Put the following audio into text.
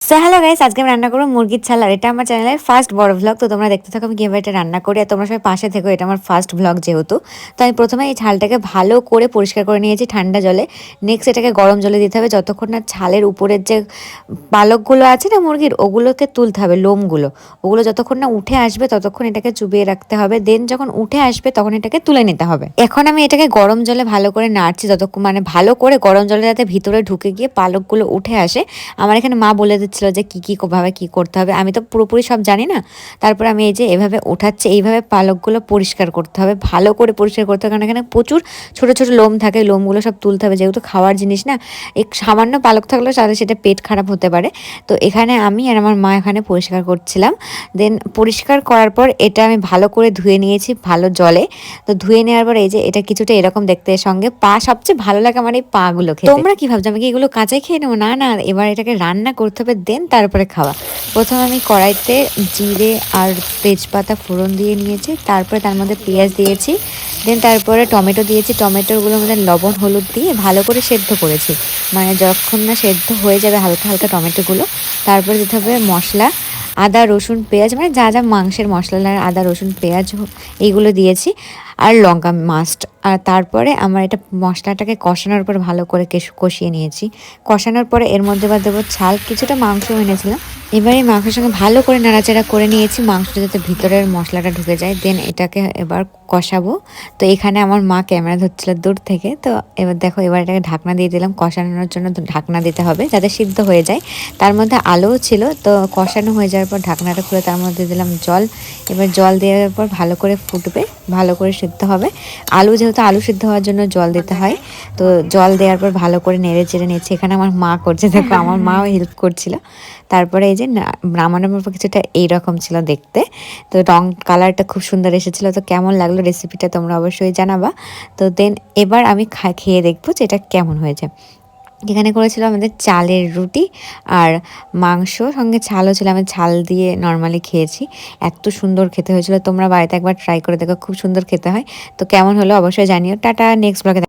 So hello guys, আজকে আমি রান্না করবো মুরগির ছাল। আর এটা আমার চ্যানেলের ফার্স্ট বড় ভ্লগ। তো তোমরা দেখতে থাকো আমি কিভাবে এটা রান্না করি। আর তোমরা সবাই পাশে থেকো, এটা আমার ফার্স্ট ভ্লগ যেহেতু। তো আমি প্রথমে এই ছালটাকে ভালো করে পরিষ্কার করে নিয়েছি ঠান্ডা জলে। নেক্সট এটাকে গরম জলে দিতে হবে, যতক্ষণ না ছালের উপরের যে পালকগুলো আছে না মুরগির, ওগুলোকে তুলতে হবে, লোমগুলো ওগুলো যতক্ষণ না উঠে আসবে ততক্ষণ এটাকে চুবিয়ে রাখতে হবে। দেন যখন উঠে আসবে তখন এটাকে তুলে নিতে হবে। এখন আমি এটাকে গরম জলে ভালো করে নাড়ছি, যতক্ষণ মানে ভালো করে গরম জলে যাতে ভিতরে ঢুকে গিয়ে পালকগুলো উঠে আসে। আমার এখানে মা বলে দিচ্ছিল যে কী ভাবে কী করতে হবে, আমি তো পুরোপুরি সব জানি না। তারপরে আমি এই যে এভাবে ওঠাচ্ছি, এইভাবে পালকগুলো পরিষ্কার করতে হবে, ভালো করে পরিষ্কার করতে হবে, কারণ এখানে প্রচুর ছোট ছোট লোম থাকে, লোমগুলো সব তুলতে হবে, যেহেতু খাওয়ার জিনিস না। এক সামান্য পালক থাকলেও তাহলে সেটা পেট খারাপ হতে পারে। তো এখানে আমি আর আমার মা এখানে পরিষ্কার করছিলাম। দেন পরিষ্কার করার পর এটা আমি ভালো করে ধুয়ে নিয়েছি ভালো জলে। তো ধুয়ে নেওয়ার পর এই যে এটা কিছুটা এরকম দেখতে, এর সঙ্গে পা সবচেয়ে ভালো লাগে আমার এই পাগুলো খেতে। তোমরা কি ভাবছো আমি কি এগুলো কাঁচাই খেয়ে নেবো? না না, এবার এটাকে রান্না করতে হবে, দেন তারপরে খাওয়া। প্রথমে আমি কড়াইতে জিরে আর তেজপাতা ফোড়ন দিয়ে নিয়েছি, তারপরে তার মধ্যে পেঁয়াজ দিয়েছি, দেন তারপরে টমেটো দিয়েছি। টমেটোগুলোর মধ্যে লবণ হলুদ দিয়ে ভালো করে সেদ্ধ করেছি, মানে যখন না সেদ্ধ হয়ে যাবে হালকা হালকা টমেটোগুলো, তারপরে দিতে হবে মশলা, আদা রসুন পেঁয়াজ, মানে যা যা মাংসের মশলা, আদা রসুন পেঁয়াজ এইগুলো দিয়েছি, আর লঙ্কা মাস্ট। আর তারপরে আমার এটা মশলাটাকে কষানোর পর ভালো করে কষিয়ে নিয়েছি। কষানোর পরে এর মধ্যে বা দেবো ছাল, কিছুটা মাংস এনেছিলাম। এবার এই মাংসের সঙ্গে ভালো করে নাড়াচাড়া করে নিয়েছি, মাংসটা যাতে ভিতরের মশলাটা ঢুকে যায়। দেন এটাকে এবার কষাবো। তো এখানে আমার মা ক্যামেরা ধরছিল দূর থেকে। তো এবার দেখো, এবার এটাকে ঢাকনা দিয়ে দিলাম, কষানোর জন্য তো ঢাকনা দিতে হবে যাতে সিদ্ধ হয়ে যায়। তার মধ্যে আলুও ছিল, তো কষানো হয়ে যাওয়ার পর ঢাকনাটা খুলে তার মধ্যে দিলাম জল। এবার জল দেওয়ার পর ভালো করে ফুটবে, ভালো করে সিদ্ধ হবে। আলু যেহেতু আলু সিদ্ধ হওয়ার জন্য জল দিতে হয়, তো জল দেওয়ার পর ভালো করে নেড়ে চেড়ে নিচ্ছে। এখানে আমার মা করছে, দেখো আমার মাও হেল্প করছিল। তারপরে এই যে নামানোর পর কিছুটা এইরকম ছিল দেখতে। তো রং কালারটা খুব সুন্দর এসেছিলো। তো কেমন লাগলো রেসিপিটা তোমরা অবশ্যই জানাবা। তো দেন এবার আমি খেয়ে দেখবো যে এটা কেমন হয়েছে। এখানে করেছিল আমাদের চালের রুটি আর মাংস, সঙ্গে ছালও ছিল, আমি ছাল দিয়ে নর্মালি খেয়েছি। এত সুন্দর খেতে হয়েছিল, তোমরা বাড়িতে একবার ট্রাই করে দেখো, খুব সুন্দর খেতে হয়। তো কেমন হলো অবশ্যই জানিও। টাটা, নেক্সট ব্লগে।